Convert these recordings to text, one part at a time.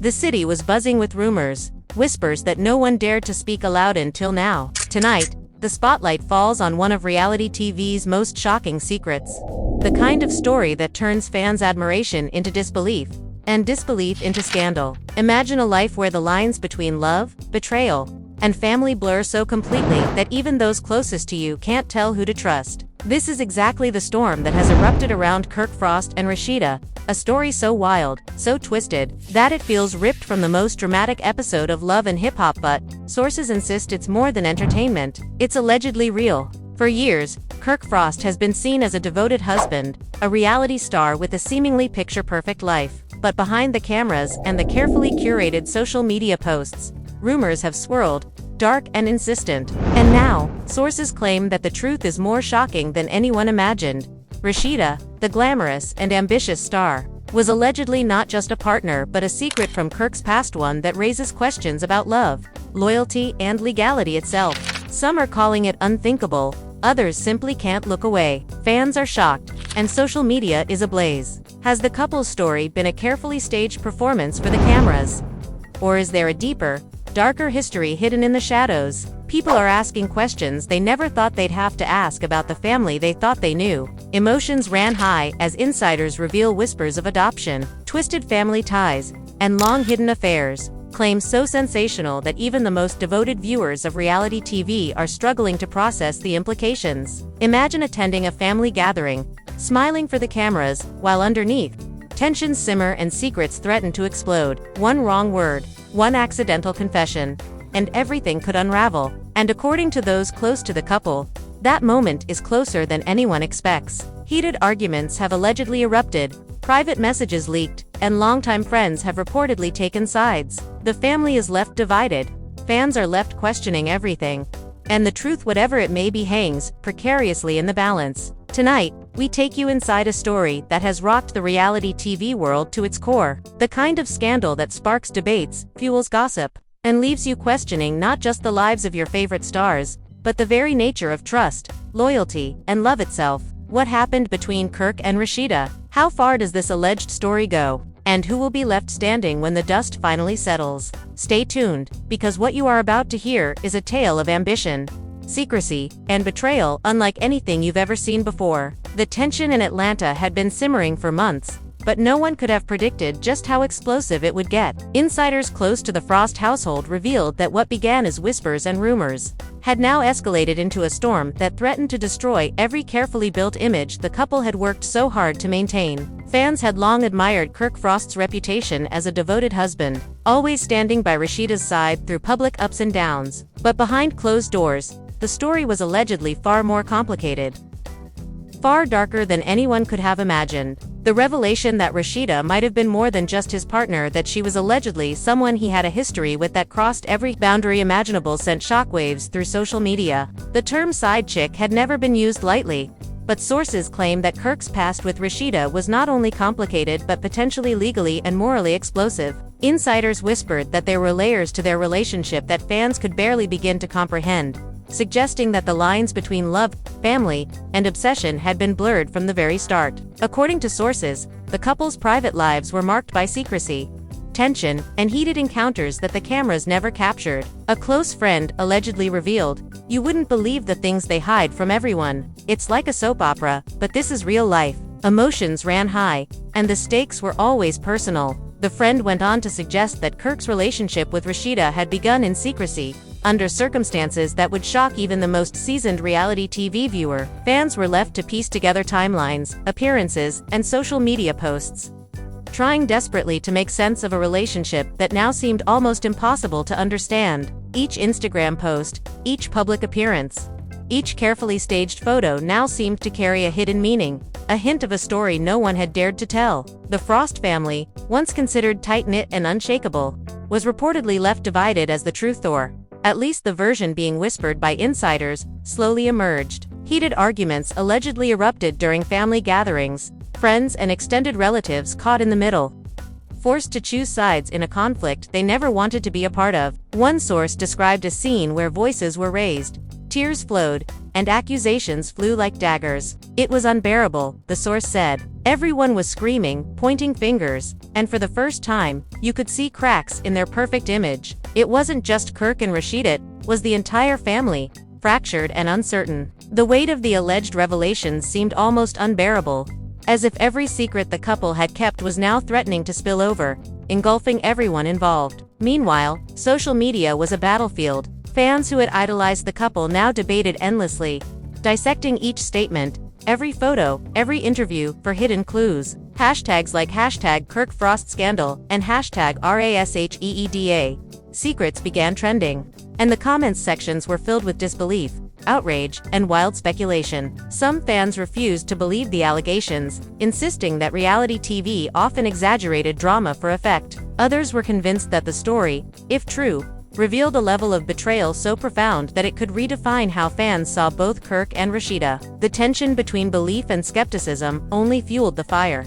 The city was buzzing with rumors, whispers that no one dared to speak aloud until now. Tonight, the spotlight falls on one of reality TV's most shocking secrets. The kind of story that turns fans' admiration into disbelief, and disbelief into scandal. Imagine a life where the lines between love, betrayal, and family blur so completely that even those closest to you can't tell who to trust. This is exactly the storm that has erupted around Kirk Frost and Rasheeda, a story so wild, so twisted, that it feels ripped from the most dramatic episode of Love and Hip Hop, but sources insist it's more than entertainment. It's allegedly real. For years, Kirk Frost has been seen as a devoted husband, a reality star with a seemingly picture-perfect life. But behind the cameras and the carefully curated social media posts, rumors have swirled, dark and insistent. And now, sources claim that the truth is more shocking than anyone imagined. Rasheeda, the glamorous and ambitious star, was allegedly not just a partner but a secret from Kirk's past, one that raises questions about love, loyalty, and legality itself. Some are calling it unthinkable, others simply can't look away. Fans are shocked, and social media is ablaze. Has the couple's story been a carefully staged performance for the cameras? Or is there a deeper, darker history hidden in the shadows? People are asking questions they never thought they'd have to ask about the family they thought they knew. Emotions ran high as insiders reveal whispers of adoption, twisted family ties, and long-hidden affairs. Claims so sensational that even the most devoted viewers of reality TV are struggling to process the implications. Imagine attending a family gathering, smiling for the cameras, while underneath, tensions simmer and secrets threaten to explode. One wrong word, one accidental confession, and everything could unravel. And according to those close to the couple, that moment is closer than anyone expects. Heated arguments have allegedly erupted, private messages leaked, and longtime friends have reportedly taken sides. The family is left divided, fans are left questioning everything, and the truth, whatever it may be, hangs precariously in the balance. Tonight, we take you inside a story that has rocked the reality TV world to its core. The kind of scandal that sparks debates, fuels gossip, and leaves you questioning not just the lives of your favorite stars, but the very nature of trust, loyalty, and love itself. What happened between Kirk and Rasheeda? How far does this alleged story go? And who will be left standing when the dust finally settles? Stay tuned, because what you are about to hear is a tale of ambition, secrecy, and betrayal unlike anything you've ever seen before. The tension in Atlanta had been simmering for months, but no one could have predicted just how explosive it would get. Insiders close to the Frost household revealed that what began as whispers and rumors had now escalated into a storm that threatened to destroy every carefully built image the couple had worked so hard to maintain. Fans had long admired Kirk Frost's reputation as a devoted husband, always standing by Rasheeda's side through public ups and downs. But behind closed doors, the story was allegedly far more complicated, far darker than anyone could have imagined. The revelation that Rasheeda might have been more than just his partner, that she was allegedly someone he had a history with that crossed every boundary imaginable, sent shockwaves through social media. The term side chick had never been used lightly, but sources claim that Kirk's past with Rasheeda was not only complicated but potentially legally and morally explosive. Insiders whispered that there were layers to their relationship that fans could barely begin to comprehend, suggesting that the lines between love, family, and obsession had been blurred from the very start. According to sources, the couple's private lives were marked by secrecy, tension, and heated encounters that the cameras never captured. A close friend allegedly revealed, "You wouldn't believe the things they hide from everyone. It's like a soap opera, but this is real life." Emotions ran high, and the stakes were always personal. The friend went on to suggest that Kirk's relationship with Rasheeda had begun in secrecy, under circumstances that would shock even the most seasoned reality TV viewer. Fans were left to piece together timelines, appearances, and social media posts, trying desperately to make sense of a relationship that now seemed almost impossible to understand. Each Instagram post, each public appearance, each carefully staged photo now seemed to carry a hidden meaning, a hint of a story no one had dared to tell. The Frost family, once considered tight-knit and unshakable, was reportedly left divided as the truth, or at least the version being whispered by insiders, slowly emerged. Heated arguments allegedly erupted during family gatherings, friends and extended relatives caught in the middle, forced to choose sides in a conflict they never wanted to be a part of. One source described a scene where voices were raised, Tears flowed, and accusations flew like daggers. It was unbearable, the source said. Everyone was screaming, pointing fingers, and for the first time, you could see cracks in their perfect image. It wasn't just Kirk and Rasheeda, it was the entire family, fractured and uncertain. The weight of the alleged revelations seemed almost unbearable, as if every secret the couple had kept was now threatening to spill over, engulfing everyone involved. Meanwhile, social media was a battlefield. Fans who had idolized the couple now debated endlessly, dissecting each statement, every photo, every interview, for hidden clues. Hashtags like #KirkFrostScandal and #RASHEEDA secrets began trending, and the comments sections were filled with disbelief, outrage, and wild speculation. Some fans refused to believe the allegations, insisting that reality TV often exaggerated drama for effect. Others were convinced that the story, if true, revealed a level of betrayal so profound that it could redefine how fans saw both Kirk and Rasheeda. The tension between belief and skepticism only fueled the fire,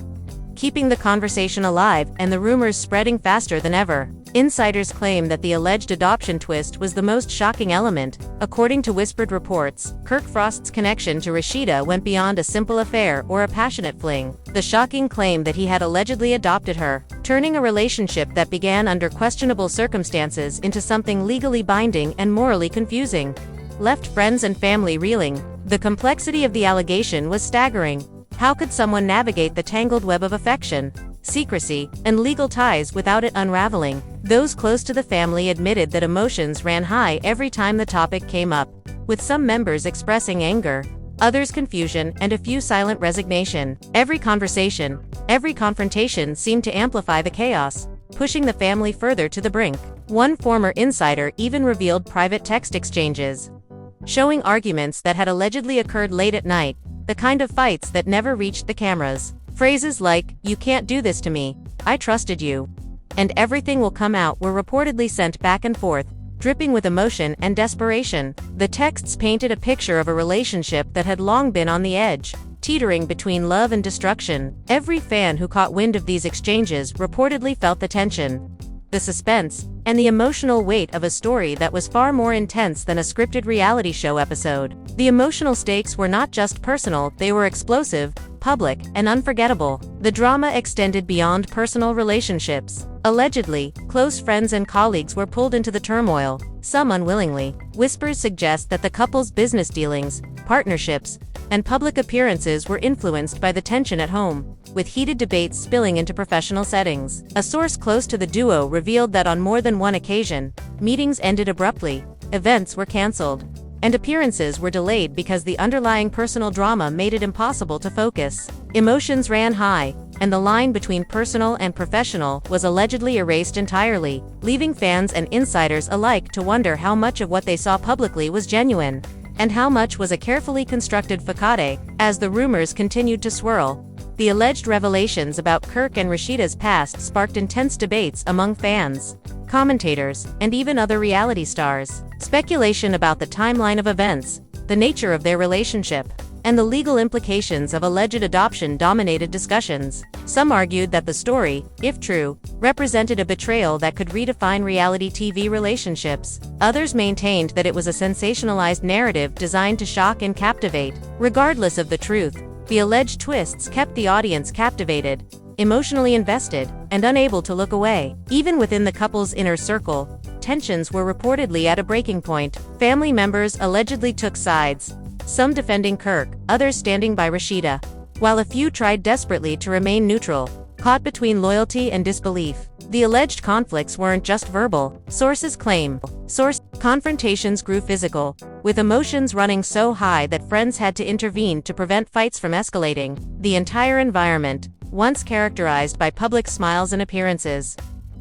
keeping the conversation alive and the rumors spreading faster than ever. Insiders claim that the alleged adoption twist was the most shocking element. According to whispered reports, Kirk Frost's connection to Rasheeda went beyond a simple affair or a passionate fling. The shocking claim that he had allegedly adopted her, turning a relationship that began under questionable circumstances into something legally binding and morally confusing, left friends and family reeling. The complexity of the allegation was staggering. How could someone navigate the tangled web of affection, secrecy, and legal ties without it unraveling? Those close to the family admitted that emotions ran high every time the topic came up, with some members expressing anger, others confusion, and a few silent resignation. Every conversation, every confrontation seemed to amplify the chaos, pushing the family further to the brink. One former insider even revealed private text exchanges, showing arguments that had allegedly occurred late at night, the kind of fights that never reached the cameras. Phrases like, "You can't do this to me, I trusted you," and "everything will come out" were reportedly sent back and forth, dripping with emotion and desperation. The texts painted a picture of a relationship that had long been on the edge, teetering between love and destruction. Every fan who caught wind of these exchanges reportedly felt the tension, the suspense, and the emotional weight of a story that was far more intense than a scripted reality show episode. The emotional stakes were not just personal, they were explosive, public, and unforgettable. The drama extended beyond personal relationships. Allegedly, close friends and colleagues were pulled into the turmoil, some unwillingly. Whispers suggest that the couple's business dealings, partnerships, and public appearances were influenced by the tension at home, with heated debates spilling into professional settings. A source close to the duo revealed that on more than one occasion, meetings ended abruptly, events were cancelled, and appearances were delayed because the underlying personal drama made it impossible to focus. Emotions ran high, and the line between personal and professional was allegedly erased entirely, leaving fans and insiders alike to wonder how much of what they saw publicly was genuine, and how much was a carefully constructed facade. As the rumors continued to swirl, the alleged revelations about Kirk and Rasheeda's past sparked intense debates among fans, commentators, and even other reality stars. Speculation about the timeline of events, the nature of their relationship, and the legal implications of alleged adoption dominated discussions. Some argued that the story, if true, represented a betrayal that could redefine reality TV relationships. Others maintained that it was a sensationalized narrative designed to shock and captivate. Regardless of the truth, the alleged twists kept the audience captivated, emotionally invested, and unable to look away. Even within the couple's inner circle, tensions were reportedly at a breaking point. Family members allegedly took sides, some defending Kirk, others standing by Rasheeda, while a few tried desperately to remain neutral, caught between loyalty and disbelief. The alleged conflicts weren't just verbal, sources claim. Confrontations grew physical, with emotions running so high that friends had to intervene to prevent fights from escalating. The entire environment, once characterized by public smiles and appearances,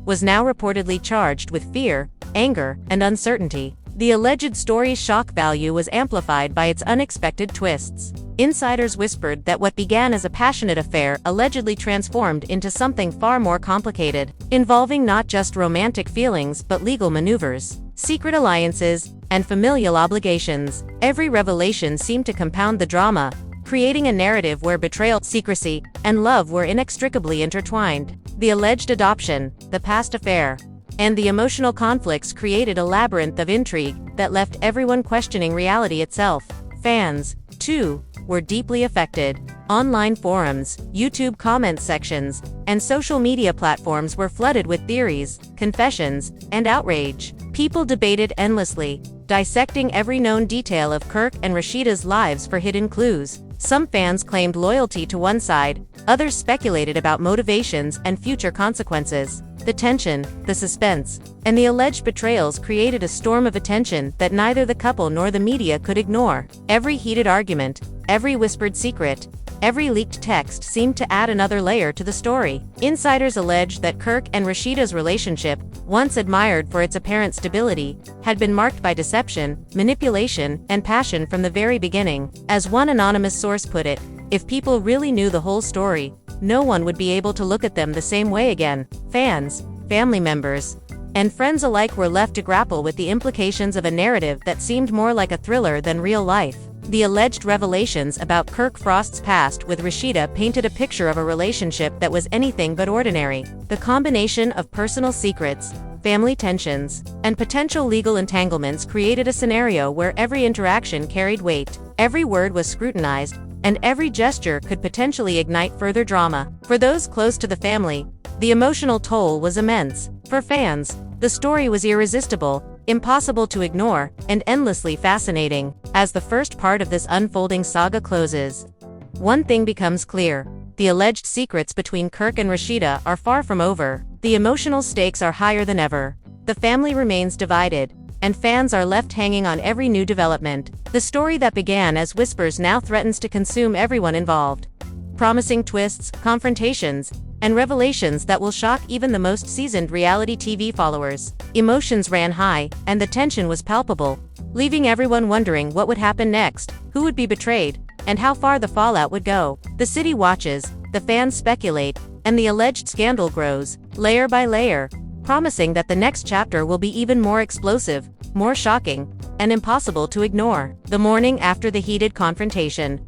was now reportedly charged with fear, anger, and uncertainty. The alleged story's shock value was amplified by its unexpected twists. Insiders whispered that what began as a passionate affair allegedly transformed into something far more complicated, involving not just romantic feelings but legal maneuvers, secret alliances, and familial obligations. Every revelation seemed to compound the drama, creating a narrative where betrayal, secrecy, and love were inextricably intertwined. The alleged adoption, the past affair, and the emotional conflicts created a labyrinth of intrigue that left everyone questioning reality itself. Fans, too, were deeply affected. Online forums, YouTube comment sections, and social media platforms were flooded with theories, confessions, and outrage. People debated endlessly, dissecting every known detail of Kirk and Rasheeda's lives for hidden clues. Some fans claimed loyalty to one side, others speculated about motivations and future consequences. The tension, the suspense, and the alleged betrayals created a storm of attention that neither the couple nor the media could ignore. Every heated argument, every whispered secret, every leaked text seemed to add another layer to the story. Insiders alleged that Kirk and Rasheeda's relationship, once admired for its apparent stability, had been marked by deception, manipulation, and passion from the very beginning. As one anonymous source put it, if people really knew the whole story, no one would be able to look at them the same way again. Fans, family members, and friends alike were left to grapple with the implications of a narrative that seemed more like a thriller than real life. The alleged revelations about Kirk Frost's past with Rasheeda painted a picture of a relationship that was anything but ordinary. The combination of personal secrets, family tensions, and potential legal entanglements created a scenario where every interaction carried weight, every word was scrutinized, and every gesture could potentially ignite further drama. For those close to the family, the emotional toll was immense. For fans, the story was irresistible, impossible to ignore, and endlessly fascinating. As the first part of this unfolding saga closes, one thing becomes clear: the alleged secrets between Kirk and Rasheeda are far from over. The emotional stakes are higher than ever. The family remains divided, and fans are left hanging on every new development. The story that began as whispers now threatens to consume everyone involved, promising twists, confrontations, and revelations that will shock even the most seasoned reality TV followers. Emotions ran high, and the tension was palpable, leaving everyone wondering what would happen next, who would be betrayed, and how far the fallout would go. The city watches, the fans speculate, and the alleged scandal grows, layer by layer, promising that the next chapter will be even more explosive, more shocking, and impossible to ignore. The morning after the heated confrontation,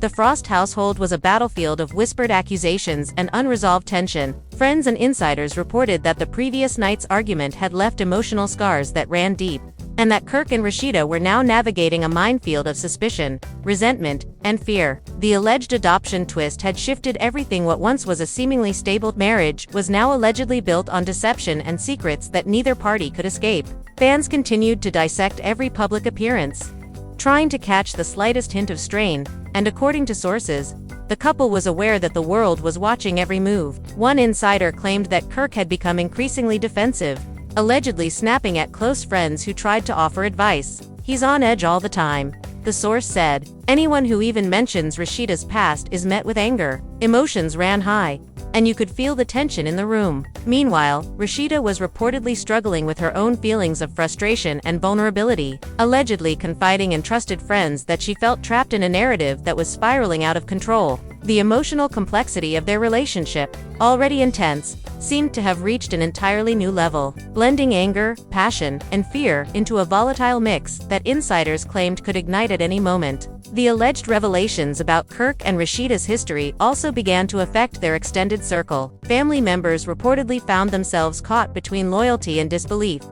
the Frost household was a battlefield of whispered accusations and unresolved tension. Friends and insiders reported that the previous night's argument had left emotional scars that ran deep, and that Kirk and Rasheeda were now navigating a minefield of suspicion, resentment, and fear. The alleged adoption twist had shifted everything. What once was a seemingly stable marriage was now allegedly built on deception and secrets that neither party could escape. Fans continued to dissect every public appearance, trying to catch the slightest hint of strain, and according to sources, the couple was aware that the world was watching every move. One insider claimed that Kirk had become increasingly defensive, allegedly snapping at close friends who tried to offer advice. "He's on edge all the time," the source said. "Anyone who even mentions Rasheeda's past is met with anger." Emotions ran high, and you could feel the tension in the room. Meanwhile, Rasheeda was reportedly struggling with her own feelings of frustration and vulnerability, allegedly confiding in trusted friends that she felt trapped in a narrative that was spiraling out of control. The emotional complexity of their relationship, already intense, seemed to have reached an entirely new level, blending anger, passion, and fear into a volatile mix that insiders claimed could ignite at any moment. The alleged revelations about Kirk and Rasheeda's history also began to affect their extended circle. Family members reportedly found themselves caught between loyalty and disbelief,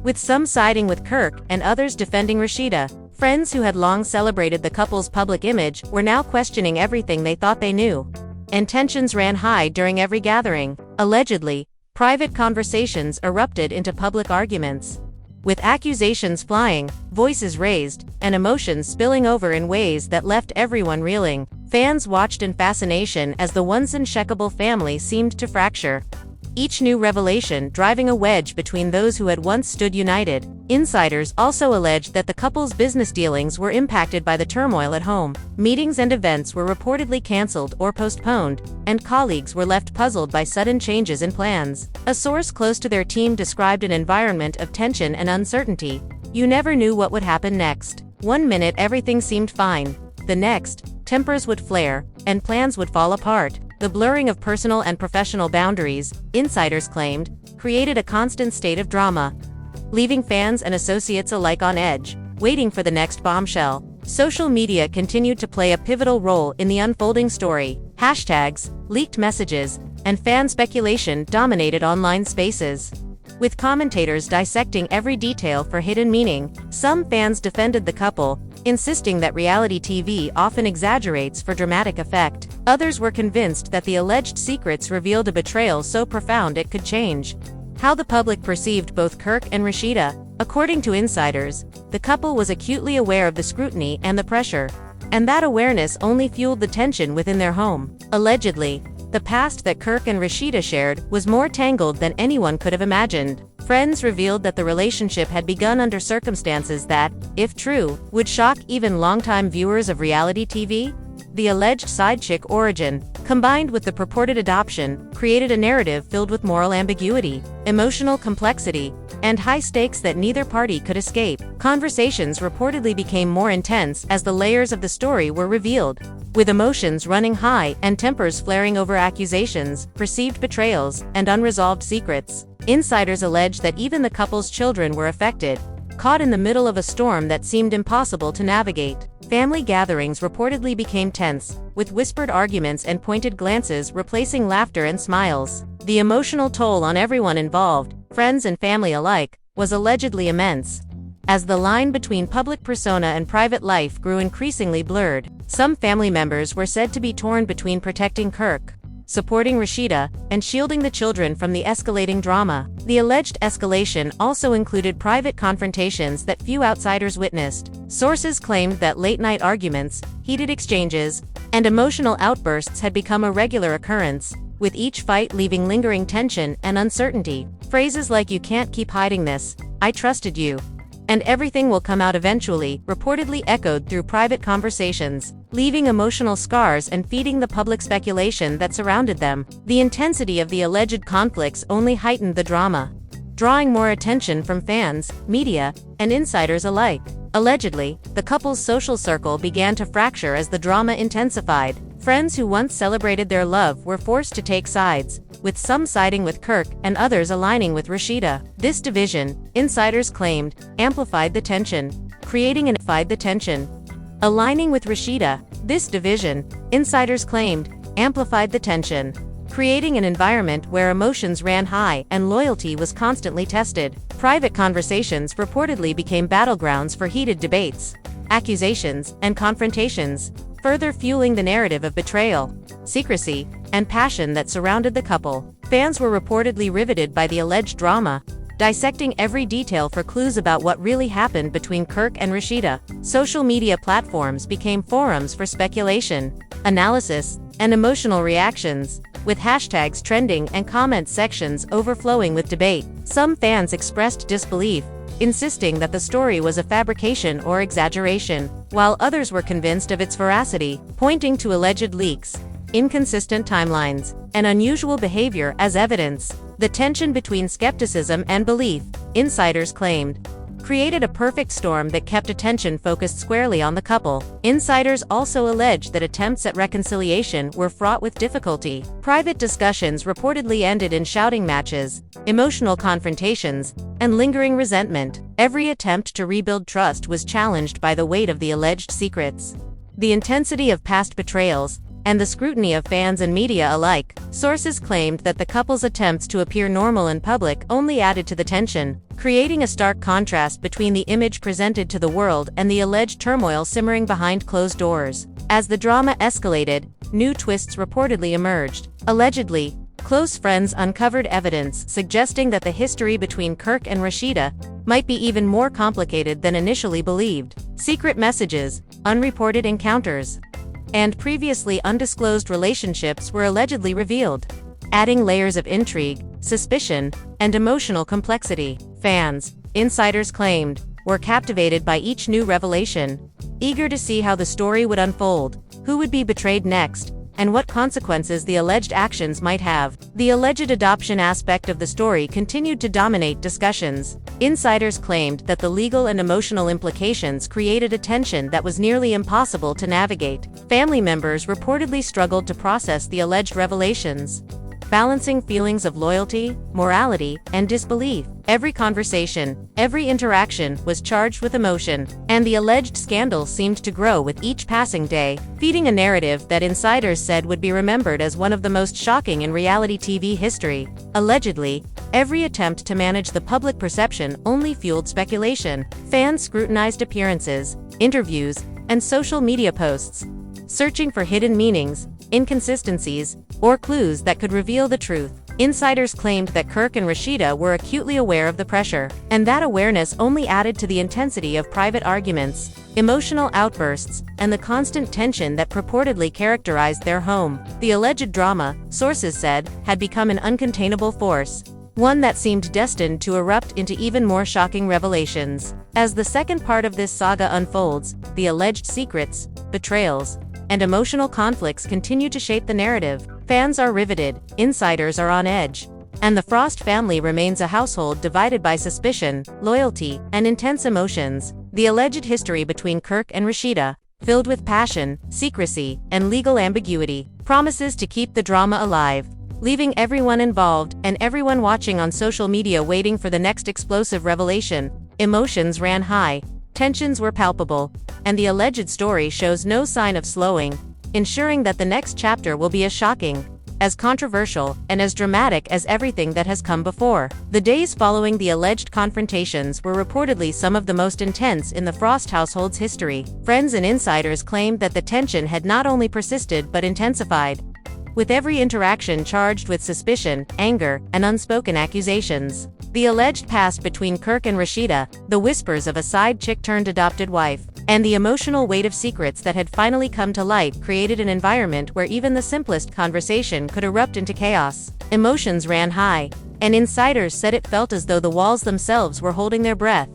with some siding with Kirk and others defending Rasheeda. Friends who had long celebrated the couple's public image were now questioning everything they thought they knew, and tensions ran high during every gathering. Allegedly, private conversations erupted into public arguments, with accusations flying, voices raised, and emotions spilling over in ways that left everyone reeling. Fans watched in fascination as the once unshakable family seemed to fracture, each new revelation driving a wedge between those who had once stood united. Insiders also alleged that the couple's business dealings were impacted by the turmoil at home. Meetings and events were reportedly canceled or postponed, and colleagues were left puzzled by sudden changes in plans. A source close to their team described an environment of tension and uncertainty. You never knew what would happen next. One minute everything seemed fine. The next, tempers would flare, and plans would fall apart. The blurring of personal and professional boundaries, insiders claimed, created a constant state of drama, leaving fans and associates alike on edge, waiting for the next bombshell. Social media continued to play a pivotal role in the unfolding story. Hashtags, leaked messages, and fan speculation dominated online spaces. with commentators dissecting every detail for hidden meaning. Some fans defended the couple, insisting that reality TV often exaggerates for dramatic effect. Others were convinced that the alleged secrets revealed a betrayal so profound it could change how the public perceived both Kirk and Rasheeda. According to insiders, the couple was acutely aware of the scrutiny and the pressure, and that awareness only fueled the tension within their home. Allegedly, the past that Kirk and Rasheeda shared was more tangled than anyone could have imagined. Friends revealed that the relationship had begun under circumstances that, if true, would shock even longtime viewers of reality TV. The alleged side-chick origin, combined with the purported adoption, created a narrative filled with moral ambiguity, emotional complexity, and high stakes that neither party could escape. Conversations reportedly became more intense as the layers of the story were revealed, with emotions running high and tempers flaring over accusations, perceived betrayals, and unresolved secrets. Insiders allege that even the couple's children were affected, caught in the middle of a storm that seemed impossible to navigate. Family gatherings reportedly became tense, with whispered arguments and pointed glances replacing laughter and smiles. The emotional toll on everyone involved, friends and family alike, was allegedly immense. As the line between public persona and private life grew increasingly blurred, some family members were said to be torn between protecting Kirk, supporting Rasheeda, and shielding the children from the escalating drama. The alleged escalation also included private confrontations that few outsiders witnessed. Sources claimed that late-night arguments, heated exchanges, and emotional outbursts had become a regular occurrence, with each fight leaving lingering tension and uncertainty. Phrases like "you can't keep hiding this," "I trusted you," and "everything will come out eventually" reportedly echoed through private conversations, leaving emotional scars and feeding the public speculation that surrounded them. The intensity of the alleged conflicts only heightened the drama, drawing more attention from fans, media, and insiders alike. Allegedly, the couple's social circle began to fracture as the drama intensified. Friends who once celebrated their love were forced to take sides, with some siding with Kirk and others aligning with Rasheeda. This division, insiders claimed, amplified the tension, creating an Aligning with Rasheeda, this division, insiders claimed, amplified the tension, creating an environment where emotions ran high and loyalty was constantly tested. Private conversations reportedly became battlegrounds for heated debates, accusations, and confrontations, further fueling the narrative of betrayal, secrecy, and passion that surrounded the couple. Fans were reportedly riveted by the alleged drama, dissecting every detail for clues about what really happened between Kirk and Rasheeda. Social media platforms became forums for speculation, analysis, and emotional reactions, with hashtags trending and comment sections overflowing with debate. Some fans expressed disbelief, insisting that the story was a fabrication or exaggeration, while others were convinced of its veracity, pointing to alleged leaks, inconsistent timelines, and unusual behavior as evidence. The tension between skepticism and belief, insiders claimed, created a perfect storm that kept attention focused squarely on the couple. Insiders also alleged that attempts at reconciliation were fraught with difficulty. Private discussions reportedly ended in shouting matches, emotional confrontations, and lingering resentment. Every attempt to rebuild trust was challenged by the weight of the alleged secrets, the intensity of past betrayals, and the scrutiny of fans and media alike. Sources claimed that the couple's attempts to appear normal in public only added to the tension, creating a stark contrast between the image presented to the world and the alleged turmoil simmering behind closed doors. As the drama escalated, new twists reportedly emerged. Allegedly, close friends uncovered evidence suggesting that the history between Kirk and Rasheeda might be even more complicated than initially believed. Secret messages, unreported encounters, and previously undisclosed relationships were allegedly revealed, adding layers of intrigue, suspicion, and emotional complexity. Fans, insiders claimed, were captivated by each new revelation, eager to see how the story would unfold, who would be betrayed next, and what consequences the alleged actions might have. The alleged adoption aspect of the story continued to dominate discussions. Insiders claimed that the legal and emotional implications created a tension that was nearly impossible to navigate. Family members reportedly struggled to process the alleged revelations, balancing feelings of loyalty, morality, and disbelief. Every conversation, every interaction was charged with emotion, and the alleged scandal seemed to grow with each passing day, feeding a narrative that insiders said would be remembered as one of the most shocking in reality TV history. Allegedly, every attempt to manage the public perception only fueled speculation. Fans scrutinized appearances, interviews, and social media posts, searching for hidden meanings, inconsistencies, or clues that could reveal the truth. Insiders claimed that Kirk and Rasheeda were acutely aware of the pressure, and that awareness only added to the intensity of private arguments, emotional outbursts, and the constant tension that purportedly characterized their home. The alleged drama, sources said, had become an uncontainable force, one that seemed destined to erupt into even more shocking revelations. As the second part of this saga unfolds, the alleged secrets, betrayals, and emotional conflicts continue to shape the narrative. Fans are riveted, insiders are on edge, and the Frost family remains a household divided by suspicion, loyalty, and intense emotions. The alleged history between Kirk and Rasheeda, filled with passion, secrecy, and legal ambiguity, promises to keep the drama alive, leaving everyone involved and everyone watching on social media waiting for the next explosive revelation. Emotions ran high, tensions were palpable, and the alleged story shows no sign of slowing, ensuring that the next chapter will be as shocking, as controversial, and as dramatic as everything that has come before. The days following the alleged confrontations were reportedly some of the most intense in the Frost household's history. Friends and insiders claimed that the tension had not only persisted but intensified, with every interaction charged with suspicion, anger, and unspoken accusations. The alleged past between Kirk and Rasheeda, the whispers of a side chick turned adopted wife, and the emotional weight of secrets that had finally come to light created an environment where even the simplest conversation could erupt into chaos. Emotions ran high, and insiders said it felt as though the walls themselves were holding their breath,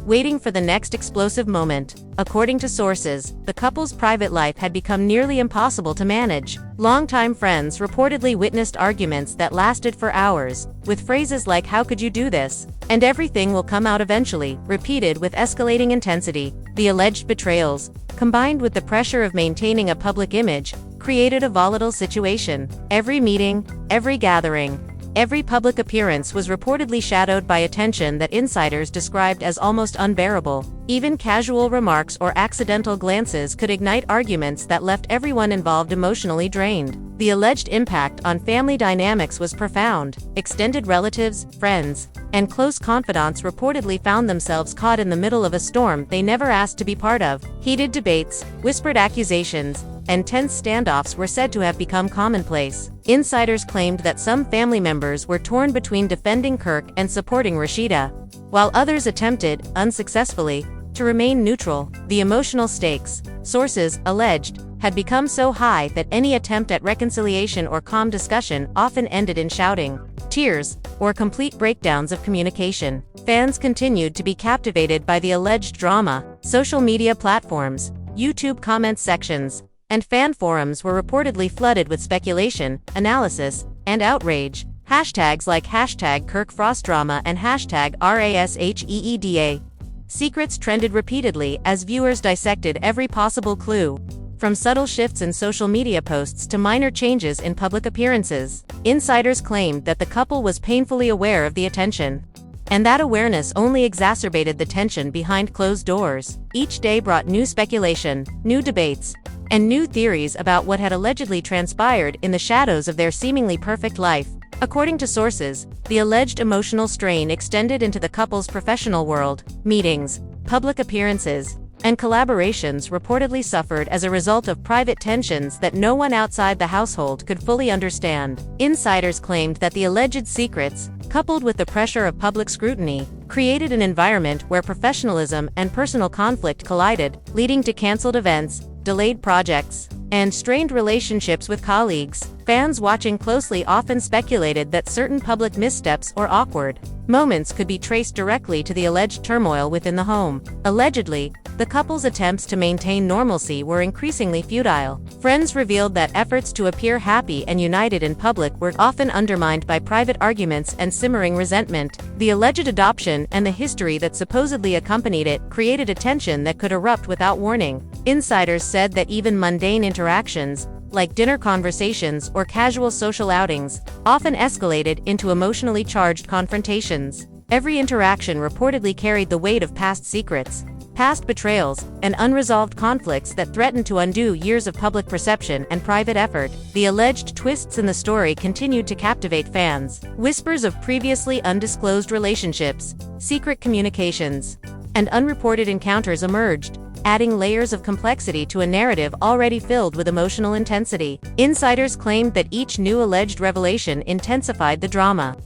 waiting for the next explosive moment. According to sources, the couple's private life had become nearly impossible to manage. Longtime friends reportedly witnessed arguments that lasted for hours, with phrases like "how could you do this?" and "everything will come out eventually," repeated with escalating intensity. The alleged betrayals, combined with the pressure of maintaining a public image, created a volatile situation. Every meeting, every gathering, every public appearance was reportedly shadowed by a tension that insiders described as almost unbearable. Even casual remarks or accidental glances could ignite arguments that left everyone involved emotionally drained. The alleged impact on family dynamics was profound. Extended relatives, friends, and close confidants reportedly found themselves caught in the middle of a storm they never asked to be part of. Heated debates, whispered accusations, and tense standoffs were said to have become commonplace. Insiders claimed that some family members were torn between defending Kirk and supporting Rasheeda, while others attempted, unsuccessfully, to remain neutral. The emotional stakes, sources alleged, had become so high that any attempt at reconciliation or calm discussion often ended in shouting, tears, or complete breakdowns of communication. Fans continued to be captivated by the alleged drama. Social media platforms, YouTube comment sections, and fan forums were reportedly flooded with speculation, analysis, and outrage. Hashtags like #KirkFrostDrama and #RASHEEDA secrets trended repeatedly as viewers dissected every possible clue, from subtle shifts in social media posts to minor changes in public appearances. Insiders claimed that the couple was painfully aware of the attention, and that awareness only exacerbated the tension behind closed doors. Each day brought new speculation, new debates, and new theories about what had allegedly transpired in the shadows of their seemingly perfect life. According to sources, the alleged emotional strain extended into the couple's professional world. Meetings, public appearances, and collaborations reportedly suffered as a result of private tensions that no one outside the household could fully understand. Insiders claimed that the alleged secrets, coupled with the pressure of public scrutiny, created an environment where professionalism and personal conflict collided, leading to canceled events, delayed projects, and strained relationships with colleagues. Fans watching closely often speculated that certain public missteps or awkward moments could be traced directly to the alleged turmoil within the home. Allegedly, the couple's attempts to maintain normalcy were increasingly futile. Friends revealed that efforts to appear happy and united in public were often undermined by private arguments and simmering resentment. The alleged adoption and the history that supposedly accompanied it created a tension that could erupt without warning. Insiders said that even mundane interactions, like dinner conversations or casual social outings, often escalated into emotionally charged confrontations. Every interaction reportedly carried the weight of past secrets, past betrayals, and unresolved conflicts that threatened to undo years of public perception and private effort. The alleged twists in the story continued to captivate fans. Whispers of previously undisclosed relationships, secret communications, and unreported encounters emerged, adding layers of complexity to a narrative already filled with emotional intensity. Insiders claimed that each new alleged revelation intensified the drama,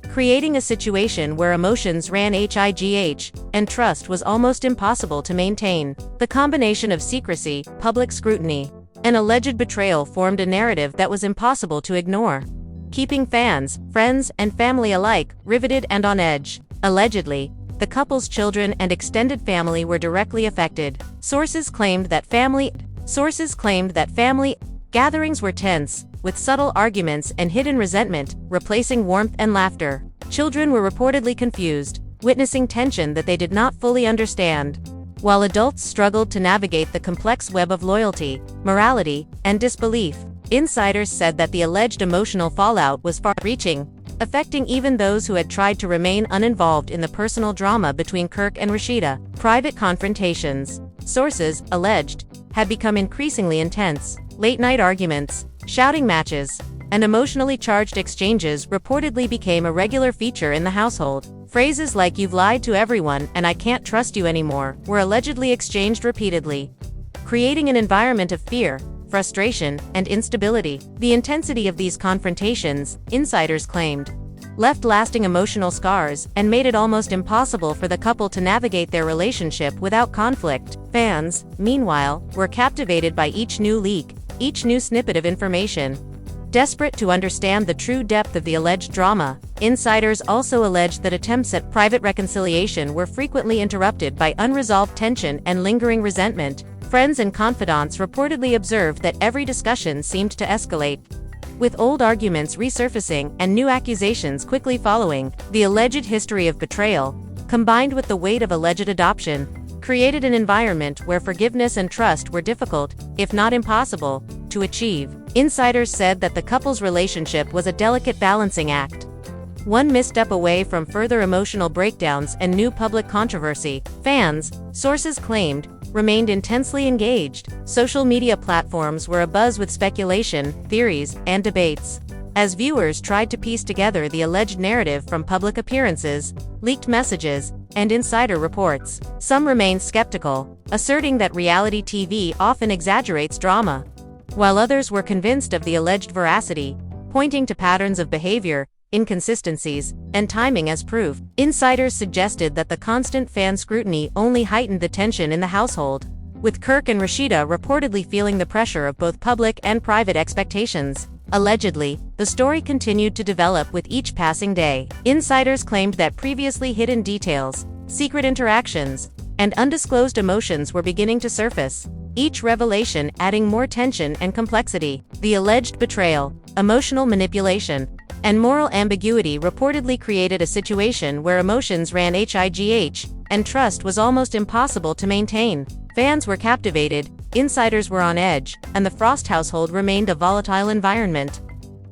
creating a situation where emotions ran high and trust was almost impossible to maintain. The combination of secrecy, public scrutiny, and alleged betrayal formed a narrative that was impossible to ignore, keeping fans, friends, and family alike riveted and on edge. Allegedly, the couple's children and extended family were directly affected. Sources claimed that family gatherings were tense, with subtle arguments and hidden resentment replacing warmth and laughter. Children were reportedly confused, witnessing tension that they did not fully understand, while adults struggled to navigate the complex web of loyalty, morality, and disbelief. Insiders said that the alleged emotional fallout was far-reaching, affecting even those who had tried to remain uninvolved in the personal drama between Kirk and Rasheeda. Private confrontations, sources alleged, had become increasingly intense. Late-night arguments, shouting matches, and emotionally charged exchanges reportedly became a regular feature in the household. Phrases like "you've lied to everyone" and "I can't trust you anymore" were allegedly exchanged repeatedly, creating an environment of fear, frustration, and instability. The intensity of these confrontations, insiders claimed, left lasting emotional scars and made it almost impossible for the couple to navigate their relationship without conflict. Fans, meanwhile, were captivated by each new leak, each new snippet of information. Desperate to understand the true depth of the alleged drama, insiders also alleged that attempts at private reconciliation were frequently interrupted by unresolved tension and lingering resentment. Friends and confidants reportedly observed that every discussion seemed to escalate, with old arguments resurfacing and new accusations quickly following. The alleged history of betrayal, combined with the weight of alleged adoption, created an environment where forgiveness and trust were difficult, if not impossible, to achieve. Insiders said that the couple's relationship was a delicate balancing act, one misstep away from further emotional breakdowns and new public controversy. Fans, sources claimed, remained intensely engaged. Social media platforms were abuzz with speculation, theories, and debates, as viewers tried to piece together the alleged narrative from public appearances, leaked messages, and insider reports. Some remained skeptical, asserting that reality TV often exaggerates drama, while others were convinced of the alleged veracity, pointing to patterns of behavior, inconsistencies, and timing as proof. Insiders suggested that the constant fan scrutiny only heightened the tension in the household, with Kirk and Rasheeda reportedly feeling the pressure of both public and private expectations. Allegedly, the story continued to develop with each passing day. Insiders claimed that previously hidden details, secret interactions, and undisclosed emotions were beginning to surface, each revelation adding more tension and complexity. The alleged betrayal, emotional manipulation, and moral ambiguity reportedly created a situation where emotions ran high and trust was almost impossible to maintain. Fans were captivated, insiders were on edge, and the Frost household remained a volatile environment,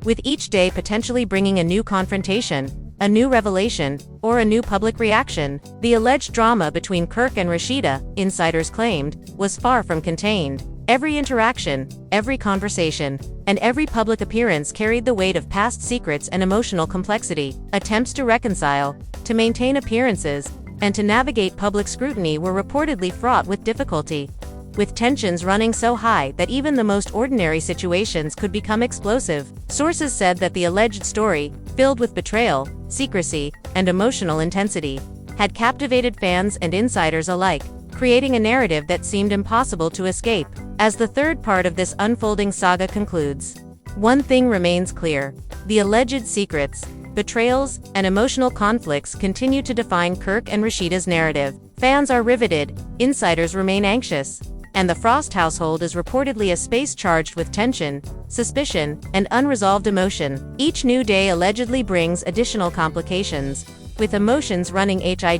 with each day potentially bringing a new confrontation, a new revelation, or a new public reaction. The alleged drama between Kirk and Rasheeda, insiders claimed, was far from contained. Every interaction, every conversation, and every public appearance carried the weight of past secrets and emotional complexity. Attempts to reconcile, to maintain appearances, and to navigate public scrutiny were reportedly fraught with difficulty, with tensions running so high that even the most ordinary situations could become explosive. Sources said that the alleged story, filled with betrayal, secrecy, and emotional intensity, had captivated fans and insiders alike, creating a narrative that seemed impossible to escape. As the third part of this unfolding saga concludes, one thing remains clear: the alleged secrets, betrayals, and emotional conflicts continue to define Kirk and Rasheeda's narrative. Fans are riveted, insiders remain anxious, and the Frost household is reportedly a space charged with tension, suspicion, and unresolved emotion. Each new day allegedly brings additional complications, with emotions running high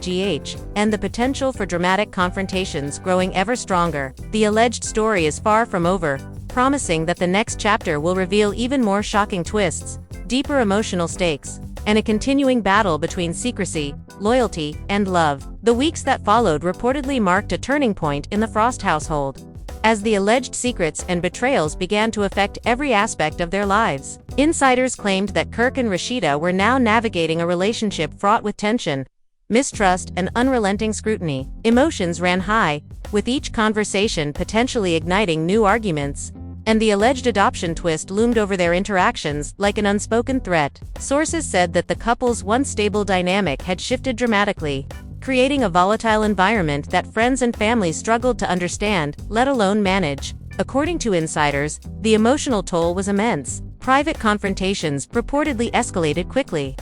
and the potential for dramatic confrontations growing ever stronger. The alleged story is far from over, promising that the next chapter will reveal even more shocking twists, deeper emotional stakes, and a continuing battle between secrecy, loyalty, and love. The weeks that followed reportedly marked a turning point in the Frost household, as the alleged secrets and betrayals began to affect every aspect of their lives. Insiders claimed that Kirk and Rasheeda were now navigating a relationship fraught with tension, mistrust, and unrelenting scrutiny. Emotions ran high, with each conversation potentially igniting new arguments, and the alleged adoption twist loomed over their interactions like an unspoken threat. Sources said that the couple's once stable dynamic had shifted dramatically, creating a volatile environment that friends and family struggled to understand, let alone manage. According to insiders, the emotional toll was immense. Private confrontations purportedly escalated quickly,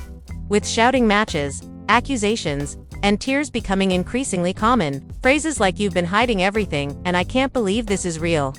with shouting matches, accusations, and tears becoming increasingly common. Phrases like "you've been hiding everything" and "I can't believe this is real"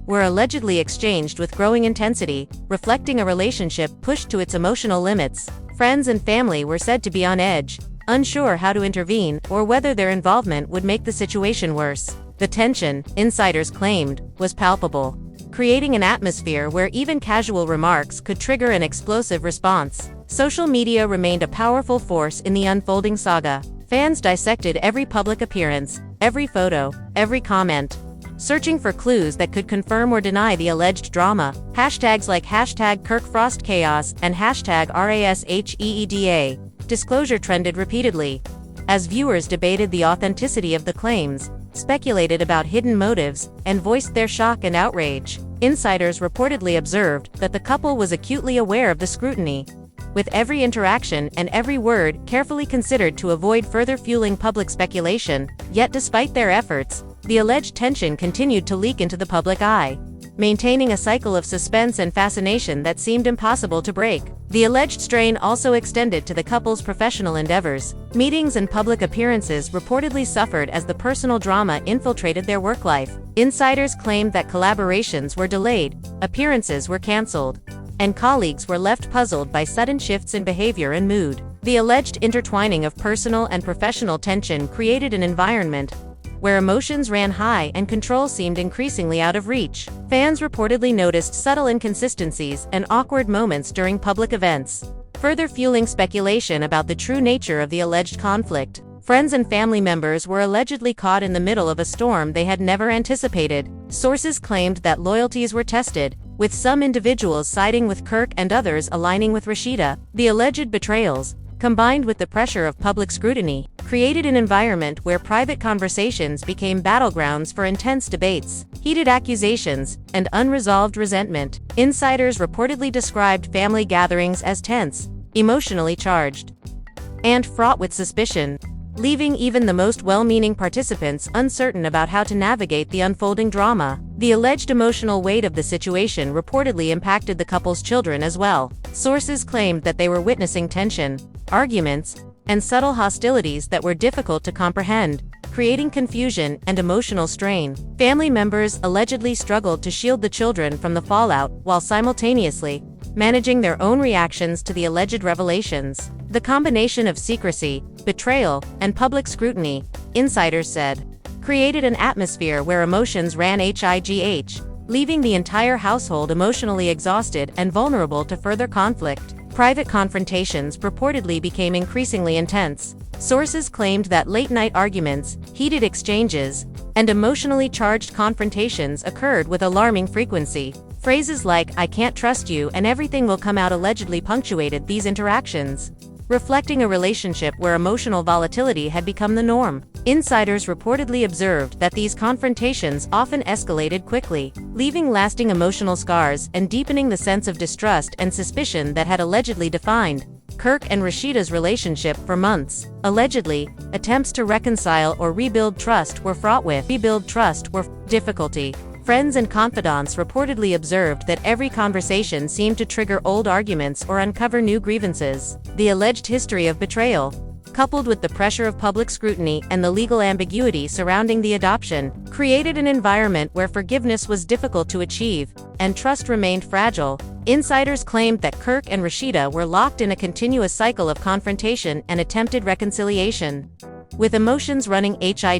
were allegedly exchanged with growing intensity, reflecting a relationship pushed to its emotional limits. Friends and family were said to be on edge, unsure how to intervene or whether their involvement would make the situation worse. The tension, insiders claimed, was palpable, creating an atmosphere where even casual remarks could trigger an explosive response. Social media remained a powerful force in the unfolding saga. Fans dissected every public appearance, every photo, every comment, searching for clues that could confirm or deny the alleged drama. Hashtags like #KirkFrostChaos and #RASHEEDA disclosure trended repeatedly, as viewers debated the authenticity of the claims, speculated about hidden motives, and voiced their shock and outrage. Insiders reportedly observed that the couple was acutely aware of the scrutiny, with every interaction and every word carefully considered to avoid further fueling public speculation. Yet despite their efforts, the alleged tension continued to leak into the public eye, maintaining a cycle of suspense and fascination that seemed impossible to break. The alleged strain also extended to the couple's professional endeavors. Meetings and public appearances reportedly suffered as the personal drama infiltrated their work life. Insiders claimed that collaborations were delayed, appearances were canceled, and colleagues were left puzzled by sudden shifts in behavior and mood. The alleged intertwining of personal and professional tension created an environment where emotions ran high and control seemed increasingly out of reach. Fans reportedly noticed subtle inconsistencies and awkward moments during public events, further fueling speculation about the true nature of the alleged conflict. Friends and family members were allegedly caught in the middle of a storm they had never anticipated. Sources claimed that loyalties were tested, with some individuals siding with Kirk and others aligning with Rasheeda. The alleged betrayals, combined with the pressure of public scrutiny, created an environment where private conversations became battlegrounds for intense debates, heated accusations, and unresolved resentment. Insiders reportedly described family gatherings as tense, emotionally charged, and fraught with suspicion, leaving even the most well-meaning participants uncertain about how to navigate the unfolding drama. The alleged emotional weight of the situation reportedly impacted the couple's children as well. Sources claimed that they were witnessing tension, arguments, and subtle hostilities that were difficult to comprehend, creating confusion and emotional strain. Family members allegedly struggled to shield the children from the fallout while simultaneously managing their own reactions to the alleged revelations. The combination of secrecy, betrayal, and public scrutiny, insiders said, created an atmosphere where emotions ran high, leaving the entire household emotionally exhausted and vulnerable to further conflict. Private confrontations reportedly became increasingly intense. Sources claimed that late-night arguments, heated exchanges, and emotionally charged confrontations occurred with alarming frequency. Phrases like "I can't trust you" and "everything will come out" allegedly punctuated these interactions, reflecting a relationship where emotional volatility had become the norm. Insiders reportedly observed that these confrontations often escalated quickly, leaving lasting emotional scars and deepening the sense of distrust and suspicion that had allegedly defined Kirk and Rasheeda's relationship for months. Allegedly, attempts to reconcile or rebuild trust were fraught with difficulty. Friends and confidants reportedly observed that every conversation seemed to trigger old arguments or uncover new grievances. The alleged history of betrayal, coupled with the pressure of public scrutiny and the legal ambiguity surrounding the adoption, created an environment where forgiveness was difficult to achieve, and trust remained fragile. Insiders claimed that Kirk and Rasheeda were locked in a continuous cycle of confrontation and attempted reconciliation, with emotions running high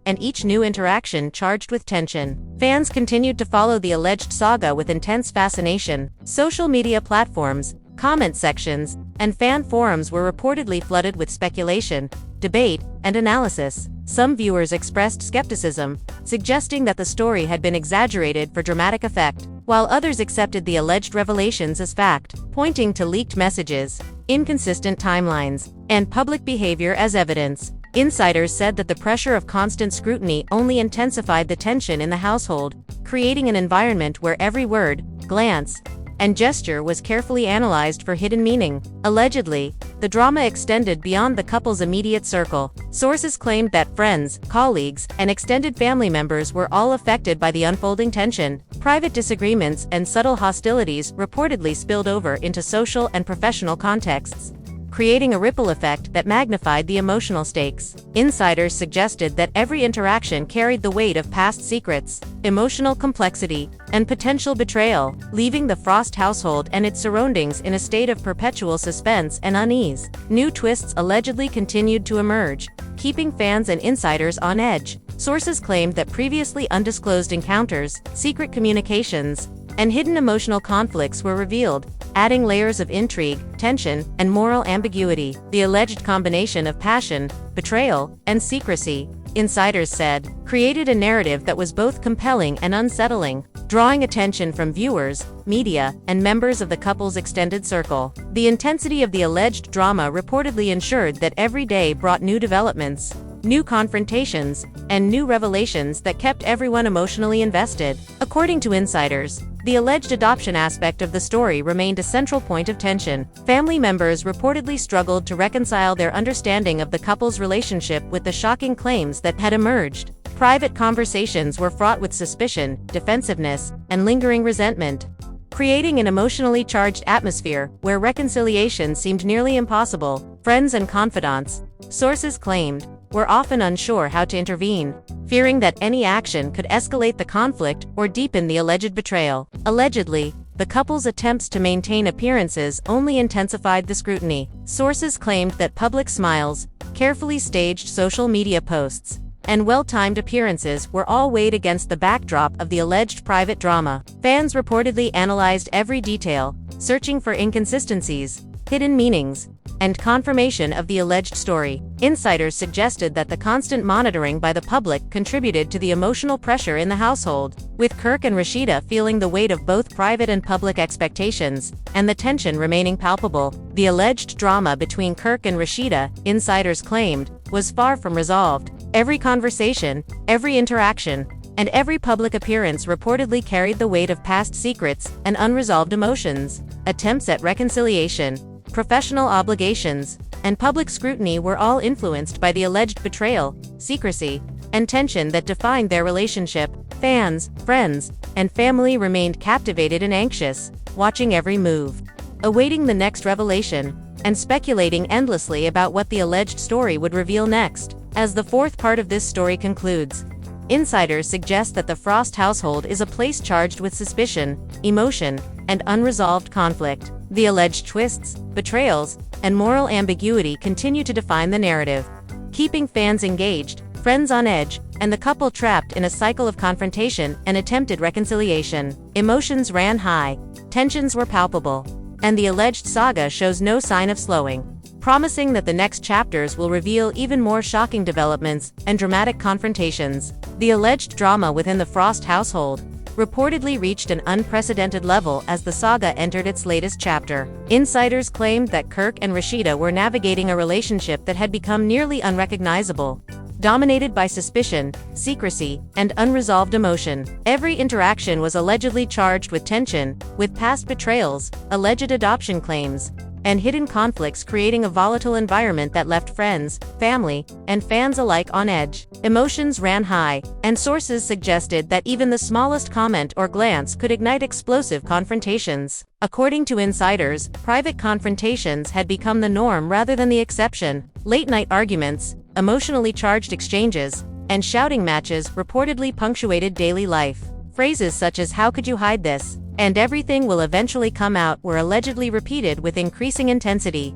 and each new interaction charged with tension. Fans continued to follow the alleged saga with intense fascination. Social media platforms, comment sections, and fan forums were reportedly flooded with speculation, debate, and analysis. Some viewers expressed skepticism, suggesting that the story had been exaggerated for dramatic effect, while others accepted the alleged revelations as fact, pointing to leaked messages, inconsistent timelines, and public behavior as evidence. Insiders said that the pressure of constant scrutiny only intensified the tension in the household, creating an environment where every word, glance, and gesture was carefully analyzed for hidden meaning. Allegedly, the drama extended beyond the couple's immediate circle. Sources claimed that friends, colleagues, and extended family members were all affected by the unfolding tension. Private disagreements and subtle hostilities reportedly spilled over into social and professional contexts, creating a ripple effect that magnified the emotional stakes. Insiders suggested that every interaction carried the weight of past secrets, emotional complexity, and potential betrayal, leaving the Frost household and its surroundings in a state of perpetual suspense and unease. New twists allegedly continued to emerge, keeping fans and insiders on edge. Sources claimed that previously undisclosed encounters, secret communications, and hidden emotional conflicts were revealed, adding layers of intrigue, tension, and moral ambiguity. The alleged combination of passion, betrayal, and secrecy, insiders said, created a narrative that was both compelling and unsettling, drawing attention from viewers, media, and members of the couple's extended circle. The intensity of the alleged drama reportedly ensured that every day brought new developments, new confrontations, and new revelations that kept everyone emotionally invested. According to insiders, the alleged adoption aspect of the story remained a central point of tension. Family members reportedly struggled to reconcile their understanding of the couple's relationship with the shocking claims that had emerged. Private conversations were fraught with suspicion, defensiveness, and lingering resentment, creating an emotionally charged atmosphere where reconciliation seemed nearly impossible. Friends and confidants, sources claimed, were often unsure how to intervene, fearing that any action could escalate the conflict or deepen the alleged betrayal. Allegedly, the couple's attempts to maintain appearances only intensified the scrutiny. Sources claimed that public smiles, carefully staged social media posts, and well-timed appearances were all weighed against the backdrop of the alleged private drama. Fans reportedly analyzed every detail, searching for inconsistencies, hidden meanings, and confirmation of the alleged story. Insiders suggested that the constant monitoring by the public contributed to the emotional pressure in the household, with Kirk and Rasheeda feeling the weight of both private and public expectations, and the tension remaining palpable. The alleged drama between Kirk and Rasheeda, insiders claimed, was far from resolved. Every conversation, every interaction, and every public appearance reportedly carried the weight of past secrets and unresolved emotions. Attempts at reconciliation, professional obligations, and public scrutiny were all influenced by the alleged betrayal, secrecy, and tension that defined their relationship. Fans, friends, and family remained captivated and anxious, watching every move, awaiting the next revelation, and speculating endlessly about what the alleged story would reveal next. As the fourth part of this story concludes, insiders suggest that the Frost household is a place charged with suspicion, emotion, and unresolved conflict. The alleged twists, betrayals, and moral ambiguity continue to define the narrative, keeping fans engaged, friends on edge, and the couple trapped in a cycle of confrontation and attempted reconciliation. Emotions ran high, tensions were palpable, and the alleged saga shows no sign of slowing, promising that the next chapters will reveal even more shocking developments and dramatic confrontations. The alleged drama within the Frost household reportedly reached an unprecedented level as the saga entered its latest chapter. Insiders claimed that Kirk and Rasheeda were navigating a relationship that had become nearly unrecognizable, dominated by suspicion, secrecy, and unresolved emotion. Every interaction was allegedly charged with tension, with past betrayals, alleged adoption claims, and hidden conflicts creating a volatile environment that left friends, family, and fans alike on edge. Emotions ran high, and sources suggested that even the smallest comment or glance could ignite explosive confrontations. According to insiders, private confrontations had become the norm rather than the exception. Late-night arguments, emotionally charged exchanges, and shouting matches reportedly punctuated daily life. Phrases such as "How could you hide this?" and "Everything will eventually come out" were allegedly repeated with increasing intensity,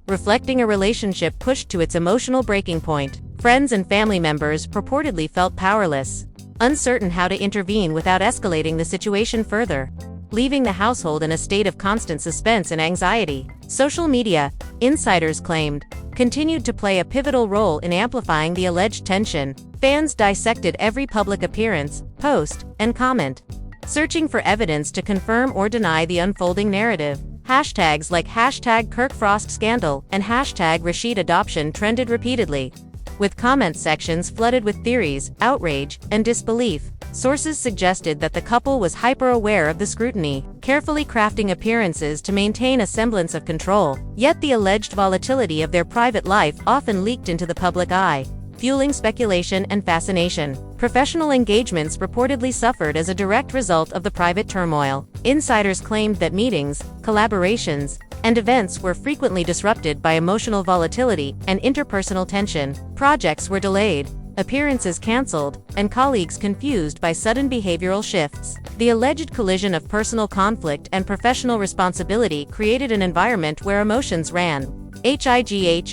reflecting a relationship pushed to its emotional breaking point. friends and family members reportedly felt powerless, uncertain how to intervene without escalating the situation further, leaving the household in a state of constant suspense and anxiety. Social media, insiders claimed, continued to play a pivotal role in amplifying the alleged tension. Fans dissected every public appearance, post, and comment, searching for evidence to confirm or deny the unfolding narrative. Hashtags like #KirkFrostScandal and #Rasheeda trended repeatedly, with comment sections flooded with theories, outrage, and disbelief. Sources suggested that the couple was hyper-aware of the scrutiny, carefully crafting appearances to maintain a semblance of control. Yet the alleged volatility of their private life often leaked into the public eye, fueling speculation and fascination. Professional engagements reportedly suffered as a direct result of the private turmoil. Insiders claimed that meetings, collaborations, and events were frequently disrupted by emotional volatility and interpersonal tension. Projects were delayed, appearances canceled, and colleagues confused by sudden behavioral shifts. The alleged collision of personal conflict and professional responsibility created an environment where emotions ran high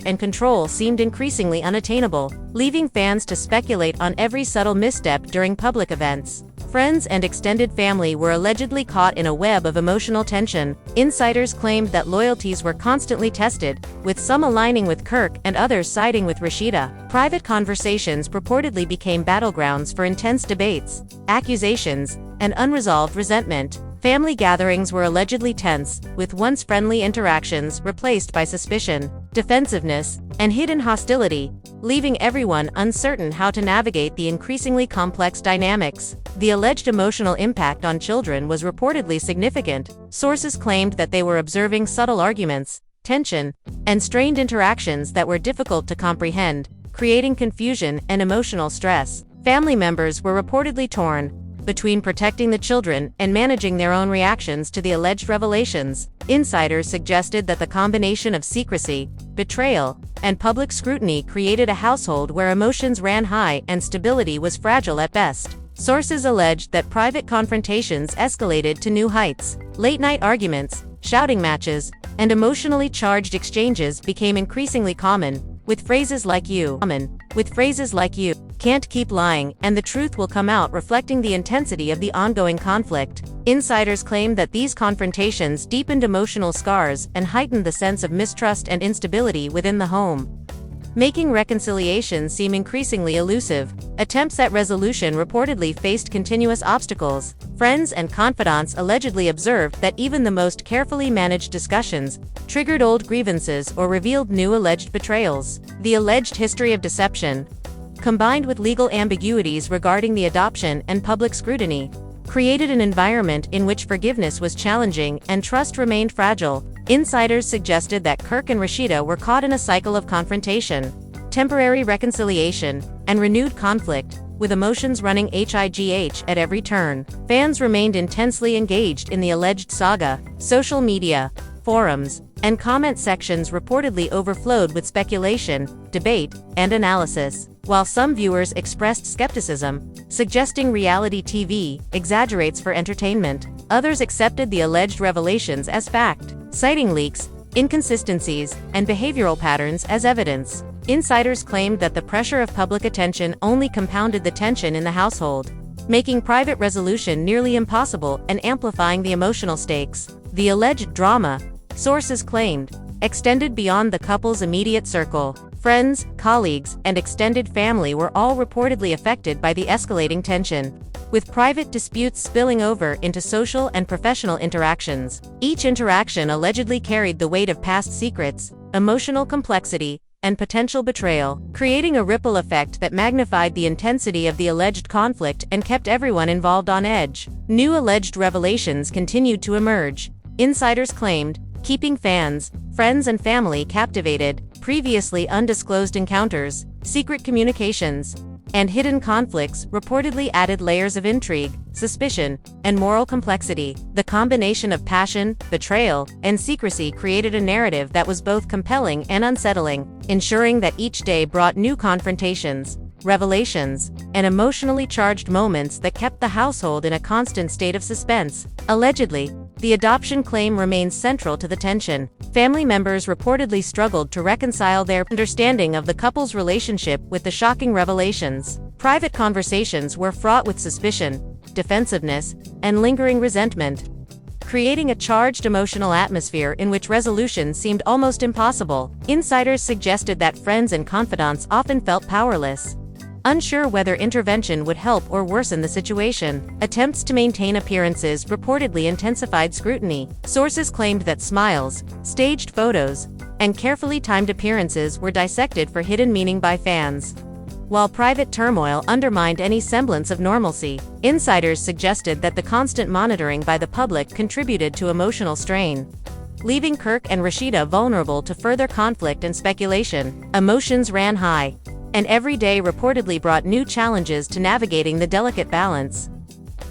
and control seemed increasingly unattainable, leaving fans to speculate on every subtle misstep during public events. Friends and extended family were allegedly caught in a web of emotional tension. Insiders claimed that loyalties were constantly tested, with some aligning with Kirk and others siding with Rasheeda. Private conversations purportedly became battlegrounds for intense debates, accusations, and unresolved resentment. Family gatherings were allegedly tense, with once friendly interactions replaced by suspicion, defensiveness, and hidden hostility, leaving everyone uncertain how to navigate the increasingly complex dynamics. The alleged emotional impact on children was reportedly significant. Sources claimed that they were observing subtle arguments, tension, and strained interactions that were difficult to comprehend, creating confusion and emotional stress. Family members were reportedly torn between protecting the children and managing their own reactions to the alleged revelations. Insiders suggested that the combination of secrecy, betrayal, and public scrutiny created a household where emotions ran high and stability was fragile at best. Sources alleged that private confrontations escalated to new heights. Late-night arguments, shouting matches, and emotionally charged exchanges became increasingly common, with phrases like you can't keep lying, and the truth will come out, reflecting the intensity of the ongoing conflict. Insiders claim that these confrontations deepened emotional scars and heightened the sense of mistrust and instability within the home, making reconciliation seem increasingly elusive. Attempts at resolution reportedly faced continuous obstacles. Friends and confidants allegedly observed that even the most carefully managed discussions triggered old grievances or revealed new alleged betrayals. The alleged history of deception, combined with legal ambiguities regarding the adoption and public scrutiny, created an environment in which forgiveness was challenging and trust remained fragile. Insiders suggested that Kirk and Rasheeda were caught in a cycle of confrontation, temporary reconciliation, and renewed conflict, with emotions running high at every turn. Fans remained intensely engaged in the alleged saga. Social media, forums, and comment sections reportedly overflowed with speculation, debate, and analysis. While some viewers expressed skepticism, suggesting reality TV exaggerates for entertainment, others accepted the alleged revelations as fact, citing leaks, inconsistencies, and behavioral patterns as evidence. Insiders claimed that the pressure of public attention only compounded the tension in the household, making private resolution nearly impossible and amplifying the emotional stakes. The alleged drama, sources claimed, extended beyond the couple's immediate circle. Friends, colleagues, and extended family were all reportedly affected by the escalating tension, with private disputes spilling over into social and professional interactions. Each interaction allegedly carried the weight of past secrets, emotional complexity, and potential betrayal, creating a ripple effect that magnified the intensity of the alleged conflict and kept everyone involved on edge. New alleged revelations continued to emerge. Insiders claimed, keeping fans, friends, and family captivated. Previously undisclosed encounters, secret communications, and hidden conflicts reportedly added layers of intrigue, suspicion, and moral complexity. The combination of passion, betrayal, and secrecy created a narrative that was both compelling and unsettling, ensuring that each day brought new confrontations, revelations, and emotionally charged moments that kept the household in a constant state of suspense. Allegedly, the adoption claim remains central to the tension. Family members reportedly struggled to reconcile their understanding of the couple's relationship with the shocking revelations. Private conversations were fraught with suspicion, defensiveness, and lingering resentment, creating a charged emotional atmosphere in which resolution seemed almost impossible. Insiders suggested that friends and confidants often felt powerless, unsure whether intervention would help or worsen the situation. Attempts to maintain appearances reportedly intensified scrutiny. Sources claimed that smiles, staged photos, and carefully timed appearances were dissected for hidden meaning by fans. While private turmoil undermined any semblance of normalcy, insiders suggested that the constant monitoring by the public contributed to emotional strain, leaving Kirk and Rasheeda vulnerable to further conflict and speculation. Emotions ran high, and every day reportedly brought new challenges to navigating the delicate balance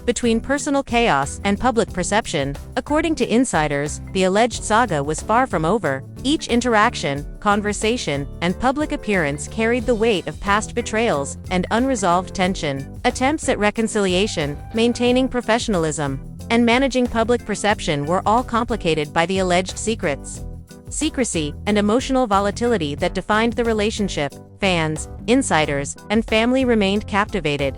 between personal chaos and public perception. According to insiders, the alleged saga was far from over. Each interaction, conversation, and public appearance carried the weight of past betrayals and unresolved tension. Attempts at reconciliation, maintaining professionalism, and managing public perception were all complicated by the alleged secrecy, and emotional volatility that defined the relationship. Fans, insiders, and family remained captivated,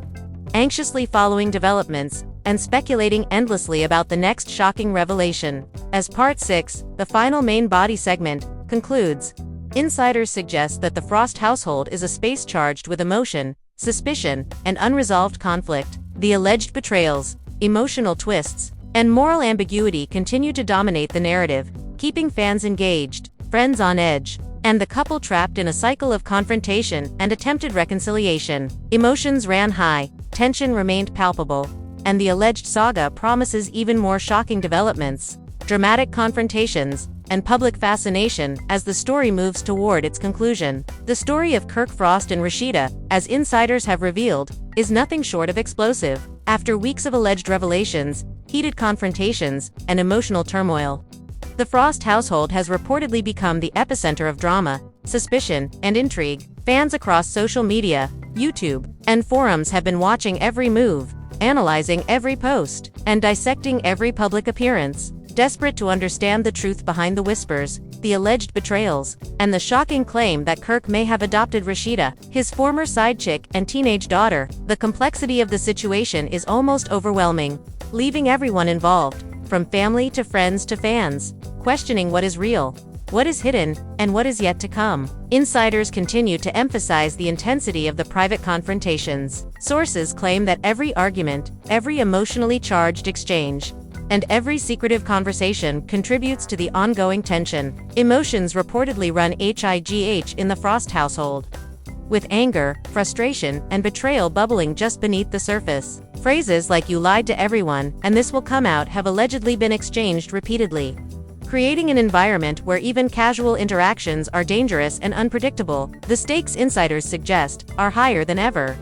anxiously following developments, and speculating endlessly about the next shocking revelation. As Part 6, the final main body segment, concludes, insiders suggest that the Frost household is a space charged with emotion, suspicion, and unresolved conflict. The alleged betrayals, emotional twists, and moral ambiguity continue to dominate the narrative, keeping fans engaged, friends on edge, and the couple trapped in a cycle of confrontation and attempted reconciliation. Emotions ran high, tension remained palpable, and the alleged saga promises even more shocking developments, dramatic confrontations, and public fascination as the story moves toward its conclusion. The story of Kirk Frost and Rasheeda, as insiders have revealed, is nothing short of explosive. After weeks of alleged revelations, heated confrontations, and emotional turmoil, the Frost household has reportedly become the epicenter of drama, suspicion, and intrigue. Fans across social media, YouTube, and forums have been watching every move, analyzing every post, and dissecting every public appearance, desperate to understand the truth behind the whispers, the alleged betrayals, and the shocking claim that Kirk may have adopted Rasheeda, his former side chick and teenage daughter. The complexity of the situation is almost overwhelming, leaving everyone involved, from family to friends to fans, questioning what is real, what is hidden, and what is yet to come. Insiders continue to emphasize the intensity of the private confrontations. Sources claim that every argument, every emotionally charged exchange, and every secretive conversation contributes to the ongoing tension. Emotions reportedly run high in the Frost household, with anger, frustration, and betrayal bubbling just beneath the surface. Phrases like "you lied to everyone, and this will come out" have allegedly been exchanged repeatedly, creating an environment where even casual interactions are dangerous and unpredictable. The stakes, insiders suggest, are higher than ever,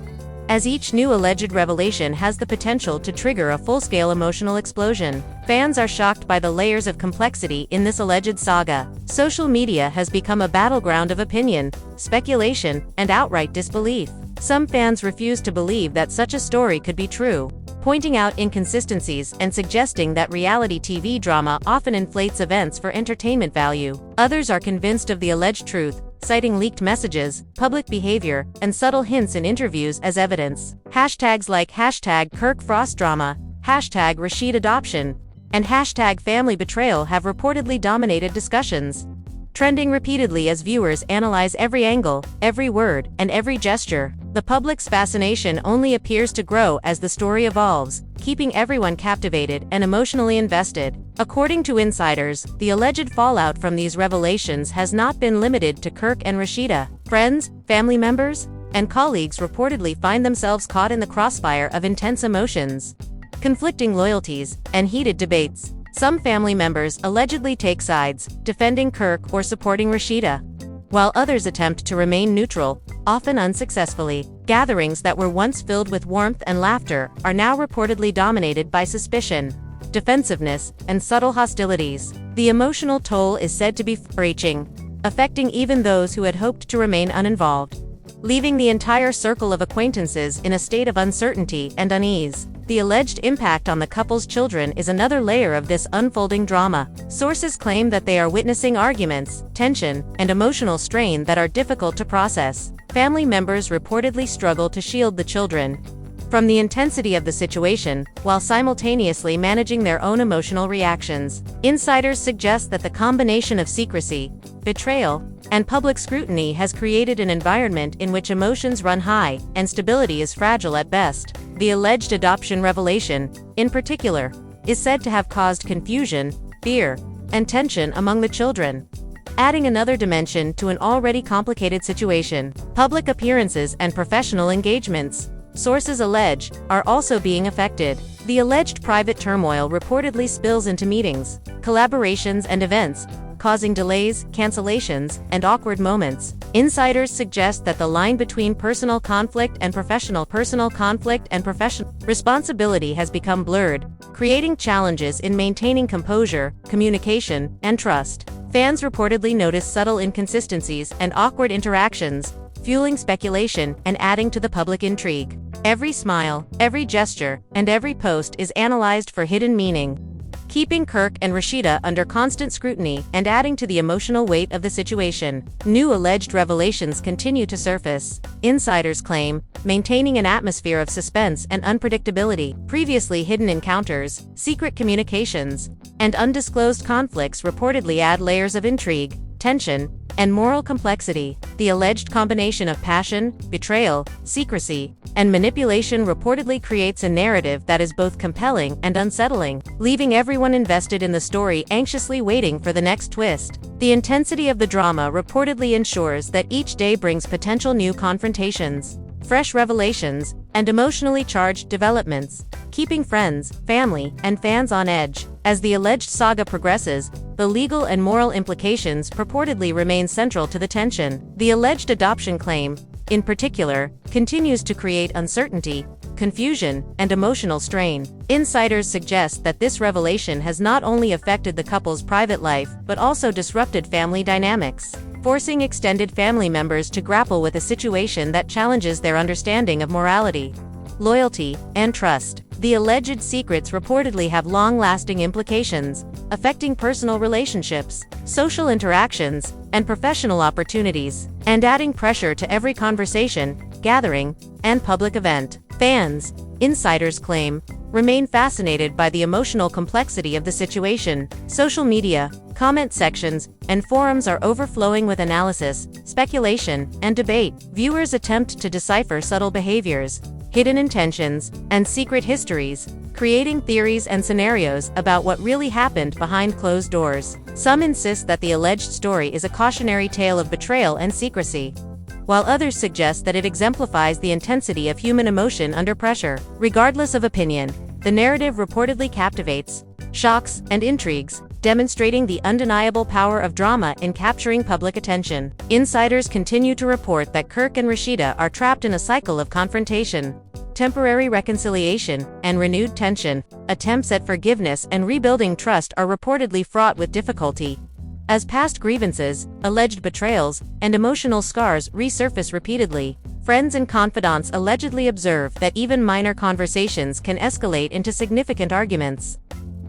as each new alleged revelation has the potential to trigger a full-scale emotional explosion. Fans are shocked by the layers of complexity in this alleged saga. Social media has become a battleground of opinion, speculation, and outright disbelief. Some fans refuse to believe that such a story could be true, pointing out inconsistencies and suggesting that reality TV drama often inflates events for entertainment value. Others are convinced of the alleged truth, citing leaked messages, public behavior, and subtle hints in interviews as evidence. Hashtags like #KirkFrostDrama, #RasheedAdoption, and #FamilyBetrayal have reportedly dominated discussions, trending repeatedly as viewers analyze every angle, every word, and every gesture. The public's fascination only appears to grow as the story evolves, keeping everyone captivated and emotionally invested. According to insiders, the alleged fallout from these revelations has not been limited to Kirk and Rasheeda. Friends, family members, and colleagues reportedly find themselves caught in the crossfire of intense emotions, conflicting loyalties, and heated debates. Some family members allegedly take sides, defending Kirk or supporting Rasheeda, while others attempt to remain neutral, often unsuccessfully. Gatherings that were once filled with warmth and laughter are now reportedly dominated by suspicion, defensiveness, and subtle hostilities. The emotional toll is said to be far-reaching, affecting even those who had hoped to remain uninvolved. leaving the entire circle of acquaintances in a state of uncertainty and unease. The alleged impact on the couple's children is another layer of this unfolding drama. Sources claim that they are witnessing arguments, tension, and emotional strain that are difficult to process. Family members reportedly struggle to shield the children from the intensity of the situation, while simultaneously managing their own emotional reactions. Insiders suggest that the combination of secrecy, betrayal, and public scrutiny has created an environment in which emotions run high and stability is fragile at best. The alleged adoption revelation, in particular, is said to have caused confusion, fear, and tension among the children, adding another dimension to an already complicated situation. Public appearances and professional engagements, sources allege, are also being affected. The alleged private turmoil reportedly spills into meetings, collaborations, and events, causing delays, cancellations, and awkward moments. Insiders suggest that the line between personal conflict and professional responsibility has become blurred, creating challenges in maintaining composure, communication, and trust. Fans reportedly notice subtle inconsistencies and awkward interactions, fueling speculation and adding to the public intrigue. Every smile, every gesture, and every post is analyzed for hidden meaning, keeping Kirk and Rasheeda under constant scrutiny and adding to the emotional weight of the situation. New alleged revelations continue to surface. Insiders claim, maintaining an atmosphere of suspense and unpredictability. Previously hidden encounters, secret communications, and undisclosed conflicts reportedly add layers of intrigue, tension, and moral complexity. The alleged combination of passion, betrayal, secrecy, and manipulation reportedly creates a narrative that is both compelling and unsettling, leaving everyone invested in the story anxiously waiting for the next twist. The intensity of the drama reportedly ensures that each day brings potential new confrontations, fresh revelations, and emotionally charged developments, keeping friends, family, and fans on edge. As the alleged saga progresses, the legal and moral implications purportedly remain central to the tension. The alleged adoption claim, in particular, continues to create uncertainty, confusion, and emotional strain. Insiders suggest that this revelation has not only affected the couple's private life but also disrupted family dynamics, forcing extended family members to grapple with a situation that challenges their understanding of morality, loyalty, and trust. The alleged secrets reportedly have long-lasting implications, affecting personal relationships, social interactions, and professional opportunities, and adding pressure to every conversation, gathering, and public event. Fans, insiders claim, remain fascinated by the emotional complexity of the situation. Social media, comment sections, and forums are overflowing with analysis, speculation, and debate. Viewers attempt to decipher subtle behaviors, hidden intentions, and secret histories, creating theories and scenarios about what really happened behind closed doors. Some insist that the alleged story is a cautionary tale of betrayal and secrecy, while others suggest that it exemplifies the intensity of human emotion under pressure. Regardless of opinion, the narrative reportedly captivates, shocks, and intrigues, demonstrating the undeniable power of drama in capturing public attention. Insiders continue to report that Kirk and Rasheeda are trapped in a cycle of confrontation, temporary reconciliation, and renewed tension. Attempts at forgiveness and rebuilding trust are reportedly fraught with difficulty, as past grievances, alleged betrayals, and emotional scars resurface repeatedly. Friends and confidants allegedly observe that even minor conversations can escalate into significant arguments,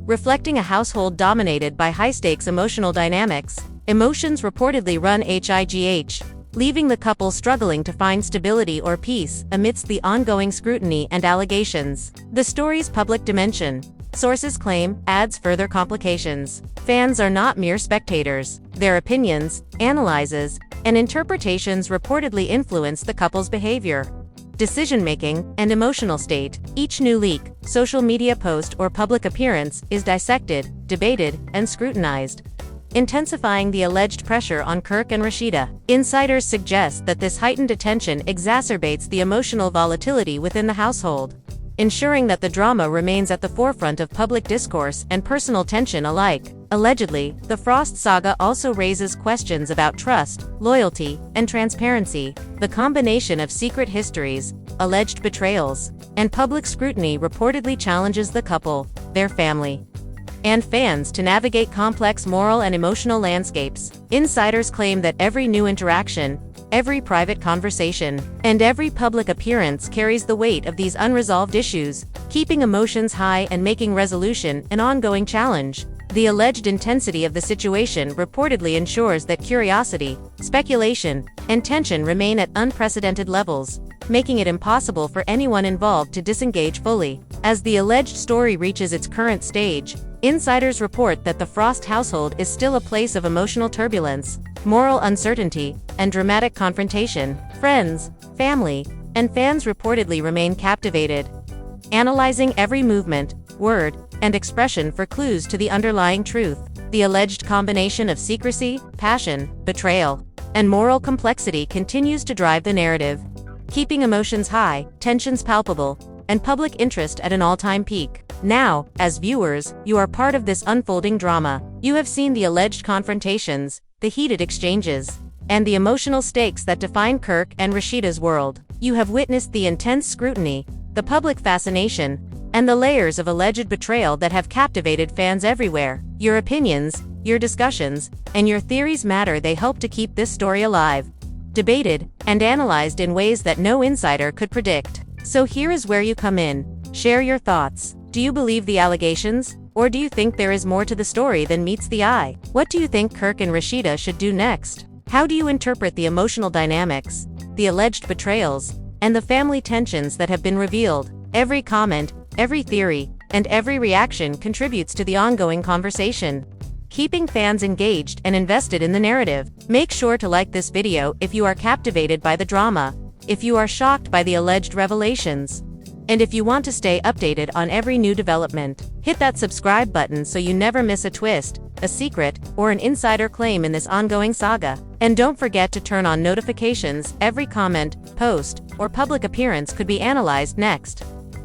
reflecting a household dominated by high-stakes emotional dynamics. Emotions reportedly run high, leaving the couple struggling to find stability or peace amidst the ongoing scrutiny and allegations. The story's public dimension, sources claim, adds further complications. Fans are not mere spectators. Their opinions, analyses, and interpretations reportedly influence the couple's behavior, decision-making, and emotional state. Each new leak, social media post, or public appearance is dissected, debated, and scrutinized, intensifying the alleged pressure on Kirk and Rasheeda. Insiders suggest that this heightened attention exacerbates the emotional volatility within the household, ensuring that the drama remains at the forefront of public discourse and personal tension alike. Allegedly, the Frost saga also raises questions about trust, loyalty, and transparency. The combination of secret histories, alleged betrayals, and public scrutiny reportedly challenges the couple, their family, and fans to navigate complex moral and emotional landscapes. Insiders claim that every new interaction, every private conversation, and every public appearance carries the weight of these unresolved issues, keeping emotions high and making resolution an ongoing challenge. The alleged intensity of the situation reportedly ensures that curiosity, speculation, and tension remain at unprecedented levels, making it impossible for anyone involved to disengage fully. As the alleged story reaches its current stage, insiders report that the Frost household is still a place of emotional turbulence, moral uncertainty, and dramatic confrontation. Friends, family, and fans reportedly remain captivated, analyzing every movement, word, and expression for clues to the underlying truth. The alleged combination of secrecy, passion, betrayal, and moral complexity continues to drive the narrative, keeping emotions high, tensions palpable, and public interest at an all-time peak. Now, as viewers, you are part of this unfolding drama. You have seen the alleged confrontations, the heated exchanges, and the emotional stakes that define Kirk and Rasheeda's world. You have witnessed the intense scrutiny, the public fascination, and the layers of alleged betrayal that have captivated fans everywhere. Your opinions, your discussions, and your theories matter. They help to keep this story alive, debated, and analyzed in ways that no insider could predict. So here is where you come in. Share your thoughts. Do you believe the allegations? Or do you think there is more to the story than meets the eye? What do you think Kirk and Rasheeda should do next? How do you interpret the emotional dynamics, the alleged betrayals, and the family tensions that have been revealed? Every comment, every theory, and every reaction contributes to the ongoing conversation, keeping fans engaged and invested in the narrative. Make sure to like this video if you are captivated by the drama, if you are shocked by the alleged revelations, and if you want to stay updated on every new development. Hit that subscribe button so you never miss a twist, a secret, or an insider claim in this ongoing saga. And don't forget to turn on notifications. Every comment, post, or public appearance could be analyzed next,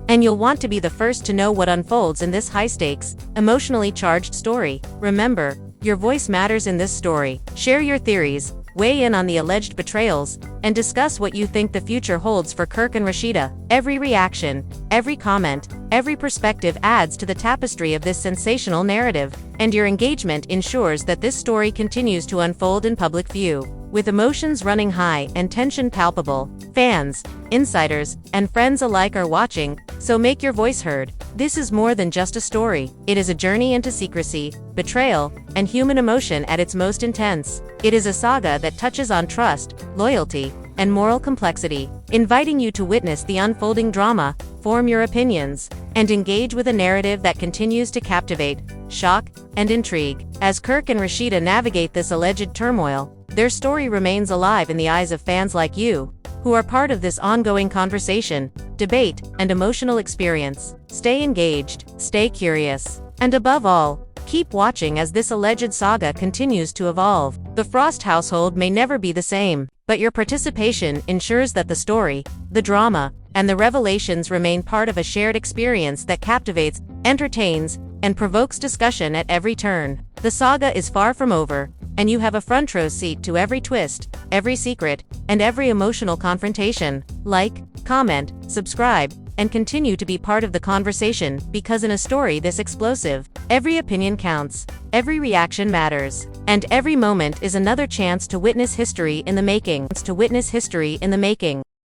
and you'll want to be the first to know what unfolds in this high-stakes, emotionally charged story. Remember, your voice matters in this story. Share your theories, weigh in on the alleged betrayals, and discuss what you think the future holds for Kirk and Rasheeda. Every reaction, every comment, every perspective adds to the tapestry of this sensational narrative, and your engagement ensures that this story continues to unfold in public view. With emotions running high and tension palpable, fans, insiders, and friends alike are watching, so make your voice heard. This is more than just a story. It is a journey into secrecy, betrayal, and human emotion at its most intense. It is a saga that touches on trust, loyalty, and moral complexity, inviting you to witness the unfolding drama, form your opinions, and engage with a narrative that continues to captivate, shock, and intrigue. As Kirk and Rasheeda navigate this alleged turmoil, their story remains alive in the eyes of fans like you, who are part of this ongoing conversation, debate, and emotional experience. Stay engaged, stay curious, and above all, keep watching as this alleged saga continues to evolve. The Frost household may never be the same, but your participation ensures that the story, the drama, and the revelations remain part of a shared experience that captivates, entertains, and provokes discussion at every turn. The saga is far from over, and you have a front row seat to every twist, every secret, and every emotional confrontation. Like, comment, subscribe, and continue to be part of the conversation, because in a story this explosive, every opinion counts, every reaction matters, and every moment is another chance to witness history in the making.